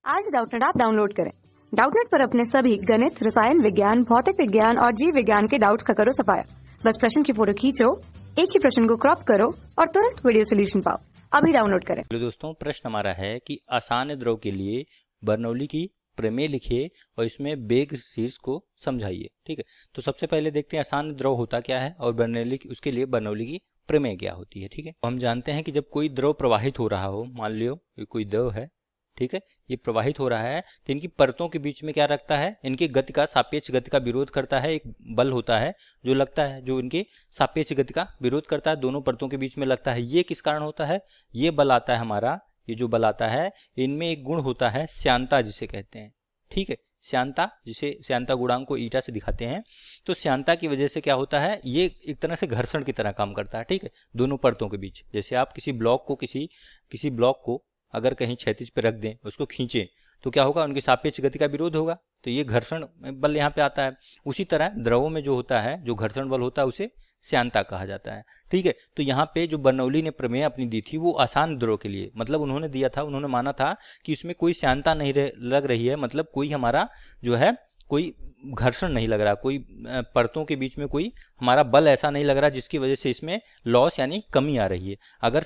आज Doubtnut app download करें। Doubtnut पर अपने सभी गणित, रसायन विज्ञान, भौतिक विज्ञान और जीव विज्ञान के डाउट्स का करो सफाया। बस प्रश्न की फोटो खींचो, एक ही प्रश्न को क्रॉप करो और तुरंत वीडियो सोल्यूशन पाओ। अभी डाउनलोड करें। हेलो दोस्तों, प्रश्न हमारा है कि आसान द्रव के लिए बर्नौली की प्रमेय लिखिए और इसमें वेग शीर्ष को समझाइए। ठीक है, तो सबसे पहले देखते हैं आसान द्रव होता क्या है और बर्नौली उसके लिए बर्नौली की प्रमेय क्या होती है। ठीक है, तो हम जानते हैं कि जब कोई द्रव प्रवाहित हो रहा हो, मान लियो ये कोई द्रव है, ठीक है, ये प्रवाहित हो रहा है, तो इनकी परतों के बीच में क्या रखता है, इनकी गति का, सापेक्ष गति का विरोध करता है। एक बल होता है जो लगता है, जो इनके सापेक्ष गति का विरोध करता है, दोनों परतों के बीच में लगता है। ये किस कारण होता है? ये बल आता है हमारा, ये जो बल आता है, इनमें एक गुण होता है श्यानता जिसे कहते हैं। ठीक है, श्यानता, जिसे श्यानता गुणांक को ईटा से दिखाते हैं। तो श्यानता की वजह से क्या होता है, ये एक तरह से घर्षण की तरह काम करता है। ठीक है, दोनों परतों के बीच, जैसे आप किसी ब्लॉक को किसी ब्लॉक को अगर कहीं क्षैतिज पे रख दें, उसको खींचें, तो क्या होगा, उनकी सापेक्ष गति का विरोध होगा, तो ये घर्षण बल यहाँ पे आता है। उसी तरह द्रवों में जो होता है, जो घर्षण बल होता है, उसे श्यानता कहा जाता है। ठीक है, तो यहाँ पे जो बर्नौली ने प्रमेय अपनी दी थी वो आसान द्रव के लिए, मतलब उन्होंने दिया था, उन्होंने माना था कि इसमें कोई श्यानता नहीं लग रही है, मतलब कोई हमारा जो है कोई घर्षण नहीं लग रहा, कोई परतों के बीच में कोई हमारा बल ऐसा नहीं लग रहा जिसकी वजह से इसमें लॉस यानी कमी आ रही है। अगर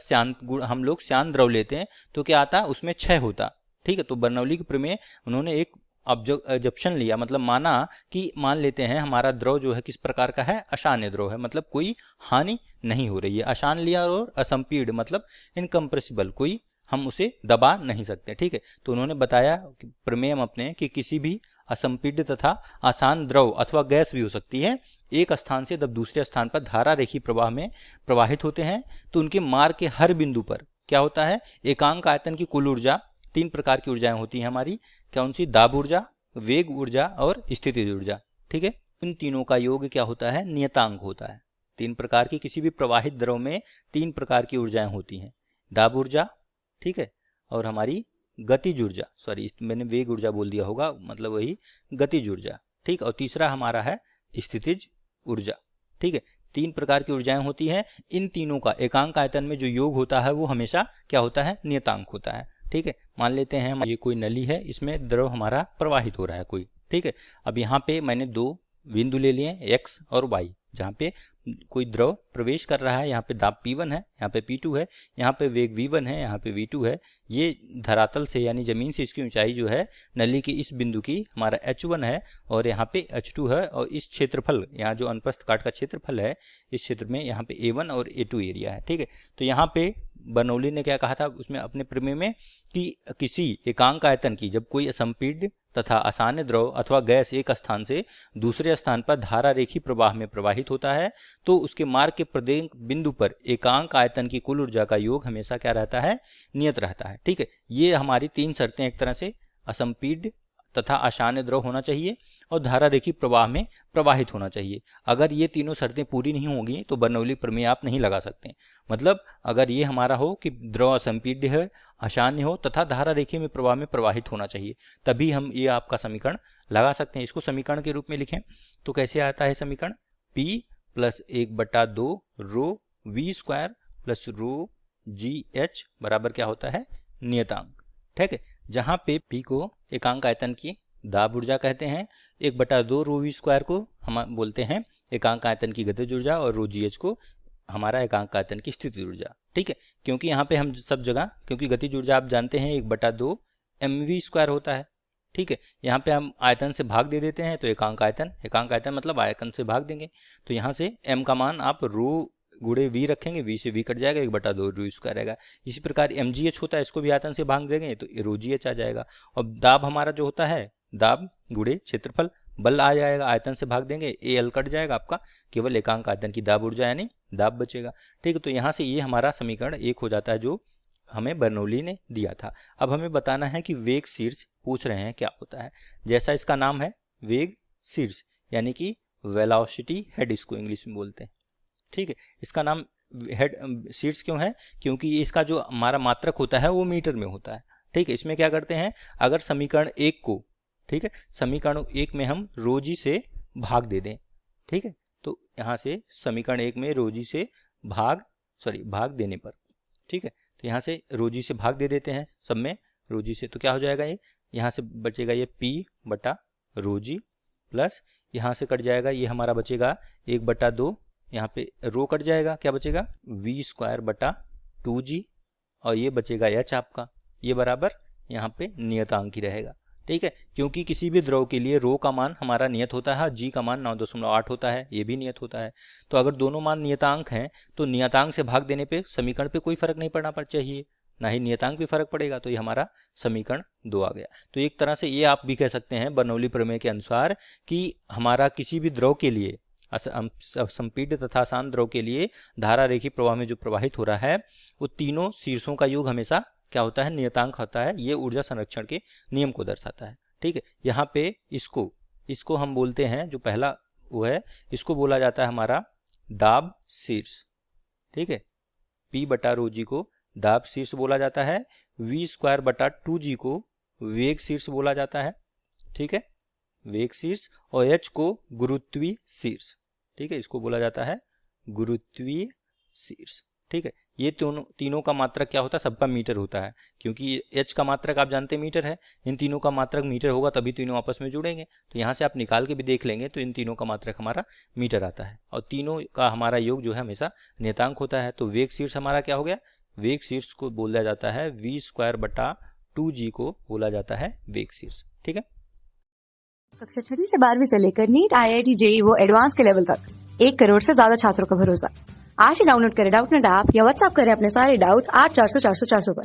हम लोग श्यान द्रव लेते हैं तो क्या आता, उसमें क्षय होता। ठीक है, तो बर्नौली के प्रमेय उन्होंने एक ऑब्जेक्शन लिया, मतलब माना कि मान लेते हैं हमारा द्रव जो है किस प्रकार का है, अशान्य द्रव है, मतलब कोई हानि नहीं हो रही है। अशान लिया और असंपीड मतलब इनकम्प्रेसिबल, कोई हम उसे दबा नहीं सकते। ठीक है, तो उन्होंने बताया प्रमेय अपने कि किसी भी असंपीड्य तथा आसान द्रव अथवा गैस भी हो सकती है, एक स्थान से जब दूसरे स्थान पर धारा रेखी प्रवाह में प्रवाहित होते हैं तो उनके मार्ग के हर बिंदु पर क्या होता है, एकांक आयतन की कुल ऊर्जा, तीन प्रकार की ऊर्जाएं होती हैं हमारी, कौन सी, दाब ऊर्जा, वेग ऊर्जा और स्थितिज ऊर्जा। ठीक है, इन तीनों का योग क्या होता है, नियतांक होता है। तीन प्रकार की, किसी भी प्रवाहित द्रव में तीन प्रकार की ऊर्जाएं होती हैं, दाब ऊर्जा, ठीक है, और हमारी गतिज ऊर्जा, सॉरी मैंने वेग ऊर्जा बोल दिया होगा, मतलब वही गतिज ऊर्जा। ठीक, और तीसरा हमारा है स्थितिज ऊर्जा। ठीक है, तीन प्रकार की ऊर्जाएं होती हैं, इन तीनों का एकांक आयतन में जो योग होता है वो हमेशा क्या होता है, नियतांक होता है। ठीक है, मान लेते हैं ये कोई नली है, इसमें द्रव हमारा प्रवाहित हो रहा है कोई। ठीक है, अब यहाँ पे मैंने दो बिंदु ले लिए, एक्स और वाई, जहाँ पे कोई द्रव प्रवेश कर रहा है। यहाँ पे दाब P1 है, यहाँ पे P2 है, यहाँ पे वेग V1 है, यहाँ पे V2 है। ये धरातल से यानी जमीन से इसकी ऊंचाई जो है नली की इस बिंदु की हमारा H1 है और यहाँ पे H2 है, और इस क्षेत्रफल, यहाँ जो अनुप्रस्थ काट का क्षेत्रफल है, इस क्षेत्र में यहाँ पे A1 और A2 एरिया है। ठीक है, तो यहाँ पे बर्नौली ने क्या कहा था उसमें अपने प्रमेय में कि किसी एकांक आयतन की जब कोई असंपीड्य तथा आसान द्रव अथवा गैस एक स्थान से दूसरे स्थान पर धारा रेखी प्रवाह में प्रवाहित होता है तो उसके मार्ग के प्रत्येक बिंदु पर एकांक आयतन की कुल ऊर्जा का योग हमेशा क्या रहता है, नियत रहता है। ठीक है, ये हमारी तीन शर्तें, एक तरह से असंपीड्य तथा आसान द्रव होना चाहिए और धारा रेखी प्रवाह में प्रवाहित होना चाहिए। अगर ये तीनों शर्तें पूरी नहीं होंगी तो बर्नौली प्रमेय आप नहीं लगा सकते। मतलब अगर ये हमारा हो कि द्रव असंपीड्य है, आसान हो तथा धारा रेखी में प्रवाह में प्रवाहित होना चाहिए, तभी हम ये आपका समीकरण लगा सकते हैं। इसको समीकरण के रूप में लिखें तो कैसे आता है समीकरण, P प्लस 1/2 रो V स्क्वायर प्लस रो GH बराबर क्या होता है, नियतांक। ठीक है, जहाँ पे P को एकांक आयतन की दाब ऊर्जा कहते हैं, 1/2 रो V स्क्वायर को हम बोलते हैं एकांक आयतन की गतिज ऊर्जा, और रो GH को हमारा एकांक आयतन की स्थिति ऊर्जा। ठीक है, क्योंकि यहाँ पे हम सब जगह, क्योंकि गतिज ऊर्जा आप जानते हैं 1/2 mv स्क्वायर होता है। ठीक है, यहाँ पे हम आयतन से भाग दे देते हैं तो एकांक आयतन मतलब आयतन से भाग देंगे, तो यहाँ से m का मान आप रो गुणे v रखेंगे, v से v कट जाएगा, 1/2 रो स्क्वायर आएगा। इसी प्रकार mgh होता है, इसको भी आयतन से भाग देंगे तो रो gh आ जाएगा। और दाब हमारा जो होता है, दाब गुणे क्षेत्रफल, बल आ जाएगा, आयतन से भाग देंगे, AL कट जाएगा, आपका केवल एकांक आयतन की दाब ऊर्जा यानी दाब बचेगा। ठीक है, तो यहाँ से ये हमारा समीकरण एक हो जाता है जो हमें बर्नौली ने दिया था। अब हमें बताना है कि वेग शीर्ष पूछ रहे हैं क्या होता है। जैसा इसका नाम है वेग शीर्ष, यानी कि वेलोसिटी हेड इसको इंग्लिश में बोलते हैं। ठीक है, इसका नाम हेड शीर्ष क्यों है, क्योंकि इसका जो हमारा मात्रक होता है वो मीटर में होता है। ठीक है, इसमें क्या करते हैं, अगर समीकरण 1 को, ठीक है, समीकरण 1 में हम रो जी से भाग दे दें। ठीक है, तो यहाँ से समीकरण 1 में रो जी से भाग देने पर, ठीक है, तो यहाँ से रो जी से भाग दे देते हैं सब में रो जी से, तो क्या हो जाएगा, ये यहाँ से बचेगा ये P/ρg प्लस यहाँ से कट जाएगा ये हमारा बचेगा 1/2, यहाँ पे रो कट जाएगा, क्या बचेगा V²/2g और ये बचेगा h आपका, ये बराबर यहाँ पे नियतांक ही रहेगा। ठीक है, क्योंकि किसी भी द्रव के लिए रो का मान हमारा नियत होता है, g का मान 9.8 होता है, ये भी नियत होता है। तो अगर दोनों मान नियतांक हैं तो नियतांक से भाग देने पे समीकरण पे कोई फर्क नहीं पड़ना चाहिए, ना ही नियतांक पे फर्क पड़ेगा। तो ये हमारा समीकरण 2 आ गया। तो एक तरह से ये आप भी कह सकते हैं बर्नौली प्रमेय के अनुसार कि हमारा किसी भी द्रव के लिए संपीडित तथा आसान द्रव के लिए धारा रेखीय प्रवाह में जो प्रवाहित हो रहा है वो तीनों शीर्षों का योग हमेशा क्या होता है, नियतांक होता है। ये ऊर्जा संरक्षण के नियम को दर्शाता है। ठीक है, यहाँ पे इसको हम बोलते हैं, जो पहला वो है इसको बोला जाता है हमारा दाब शीर्ष। ठीक है, P/ρg को दाब शीर्ष बोला जाता है, V²/2g को वेग शीर्ष बोला जाता है। ठीक है, वेग शीर्ष, और h को गुरुत्वीय शीर्ष। ठीक है, इसको बोला जाता है गुरुत्वीय शीर्ष। ठीक है, ये तीनों का मात्रक क्या होता है, सबका मीटर होता है, क्योंकि h का मात्रक आप जानते हैं मीटर है, इन तीनों का मात्रक मीटर होगा तभी तीनों आपस में जुड़ेंगे। तो यहाँ से आप निकाल के भी देख लेंगे तो इन तीनों का मात्रक हमारा मीटर आता है और तीनों का हमारा योग जो है हमेशा नियतांक होता है। तो वेग शीर्ष हमारा क्या हो गया, वेग शीर्ष को बोला जाता है V²/2g को बोला जाता है वेग शीर्ष। ठीक है, कक्षा 6वीं से 12वीं से लेकर नीट, IIT, JEE वो एडवांस के लेवल तक 1 करोड़ से ज्यादा छात्रों का भरोसा। आज ही डाउनलोड करें डाउटनेट ऐप या व्हाट्सएप करें अपने सारे डाउट्स 8400 400 400 पर।